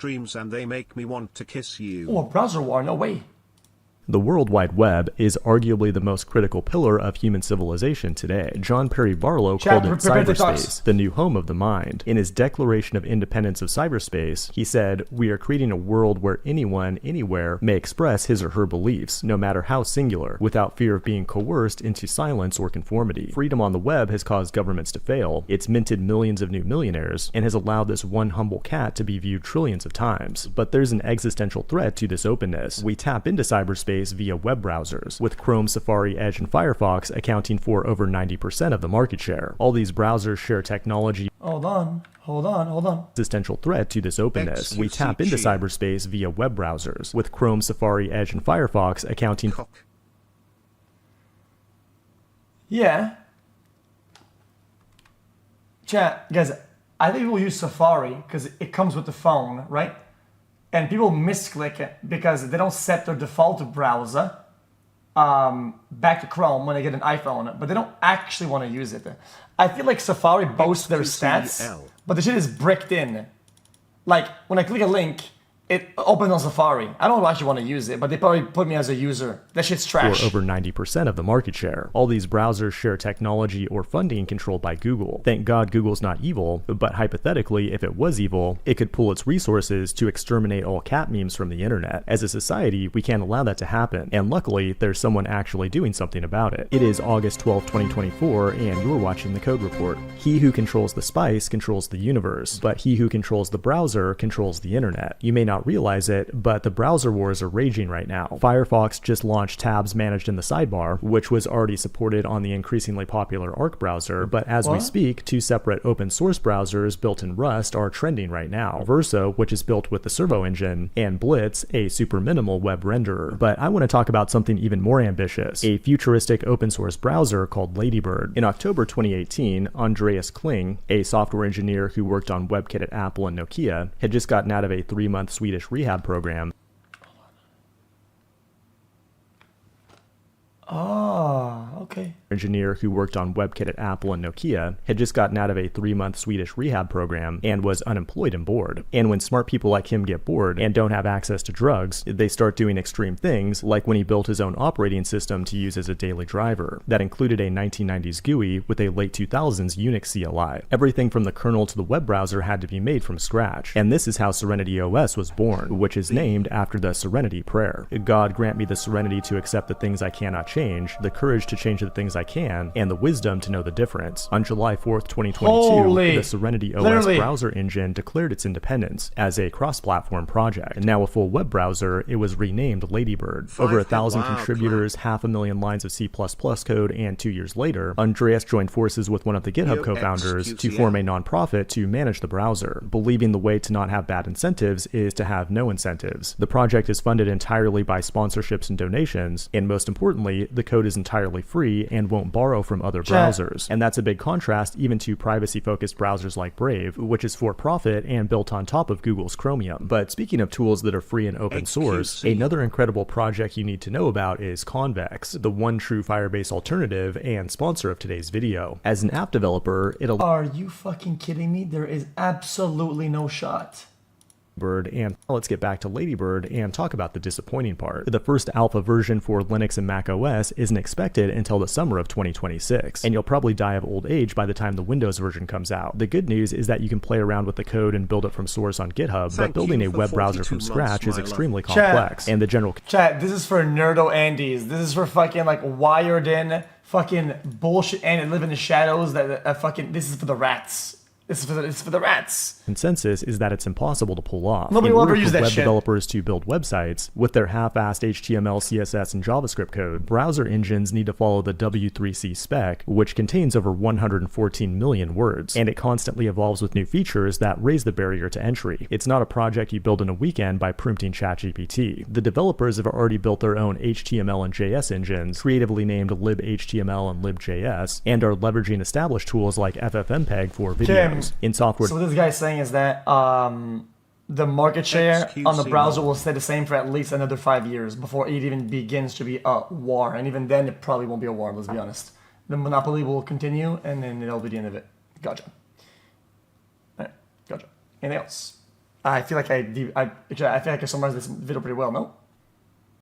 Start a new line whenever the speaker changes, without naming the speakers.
streams and they make me want to kiss you.
Oh, a browser war, no way.
The World Wide Web is arguably the most critical pillar of human civilization today. John Perry Barlow called it cyberspace, the new home of the mind. In his Declaration of Independence of Cyberspace, he said, "We are creating a world where anyone, anywhere, may express his or her beliefs, no matter how singular, without fear of being coerced into silence or conformity. Freedom on the web has caused governments to fail. It's minted millions of new millionaires, and has allowed this one humble cat to be viewed trillions of times. But there's an existential threat to this openness. We tap into cyberspace via web browsers, with Chrome, Safari, Edge, and Firefox accounting for over 90% of the market share. All these browsers share technology."
Hold on.
Existential threat to this openness. We tap into cyberspace via web browsers, with Chrome, Safari, Edge, and Firefox accounting for...
Yeah. Chat, guys, I think we'll use Safari because it comes with the phone, right? And people misclick it because they don't set their default browser back to Chrome when they get an iPhone, but they don't actually want to use it. I feel like Safari boasts their stats, but the shit is bricked in. Like, when I click a link, it opens on Safari. I don't actually want to use it, but they probably put me as a user. That shit's trash.
Or over 90% of the market share. All these browsers share technology or funding controlled by Google. Thank God Google's not evil, but hypothetically, if it was evil, it could pool its resources to exterminate all cat memes from the internet. As a society, we can't allow that to happen, and luckily, there's someone actually doing something about it. It is August 12, 2024, and you're watching the Code Report. He who controls the spice controls the universe, but he who controls the browser controls the internet. You may not realize it, but the browser wars are raging right now. Firefox just launched tabs managed in the sidebar, which was already supported on the increasingly popular Arc browser, but as we speak, two separate open source browsers built in Rust are trending right now. Verso, which is built with the Servo engine, and Blitz, a super minimal web renderer. But I want to talk about something even more ambitious, a futuristic open source browser called Ladybird. In October 2018, Andreas Kling, a software engineer who worked on WebKit at Apple and Nokia, had just gotten out of a 3-month Swedish rehab program.
Okay.
Engineer who worked on WebKit at Apple and Nokia had just gotten out of a 3-month Swedish rehab program and was unemployed and bored. And when smart people like him get bored and don't have access to drugs, they start doing extreme things, like when he built his own operating system to use as a daily driver. That included a 1990s GUI with a late 2000s Unix CLI. Everything from the kernel to the web browser had to be made from scratch. And this is how Serenity OS was born, which is named after the Serenity Prayer. God grant me the serenity to accept the things I cannot change, the courage to change the things I can, and the wisdom to know the difference. On July 4th, 2022, the Serenity OS browser engine declared its independence as a cross-platform project. And now a full web browser, it was renamed Ladybird. Over 1,000 contributors, 500,000 lines of C++ code, and 2 years later, Andreas joined forces with one of the GitHub co-founders to form a nonprofit to manage the browser, believing the way to not have bad incentives is to have no incentives. The project is funded entirely by sponsorships and donations, and most importantly, the code is entirely free and won't borrow from other browsers. And that's a big contrast even to privacy-focused browsers like Brave, which is for profit and built on top of Google's Chromium. But speaking of tools that are free and open source, another incredible project you need to know about is Convex, the one true Firebase alternative and sponsor of today's video. As an app developer,
Are you fucking kidding me? There is absolutely no shot.
And let's get back to Ladybird and talk about the disappointing part. The first alpha version for Linux and Mac OS isn't expected until the summer of 2026, and you'll probably die of old age by the time the Windows version comes out. The good news is that you can play around with the code and build it from source on GitHub, but building a web browser from scratch is extremely complex, and the general...
Chat, this is for nerdo Andes. This is for fucking like wired in fucking bullshit and live in the shadows that fucking... This is for the rats. It's for the rats.
Consensus is that it's impossible to pull off.
Nobody will ever use that
web
shit.
Developers to build websites with their half-assed HTML, CSS, and JavaScript code, browser engines need to follow the W3C spec, which contains over 114 million words, and it constantly evolves with new features that raise the barrier to entry. It's not a project you build in a weekend by prompting ChatGPT. The developers have already built their own HTML and JS engines, creatively named libhtml and libjs, and are leveraging established tools like FFmpeg for videos. In software.
So what this guy's saying is that the market share on the browser will stay the same for at least another 5 years before it even begins to be a war. And even then, it probably won't be a war, let's be honest. The monopoly will continue, and then it'll be the end of it. Gotcha. All right, gotcha. Anything else? I feel like I feel like I summarized this video pretty well, no?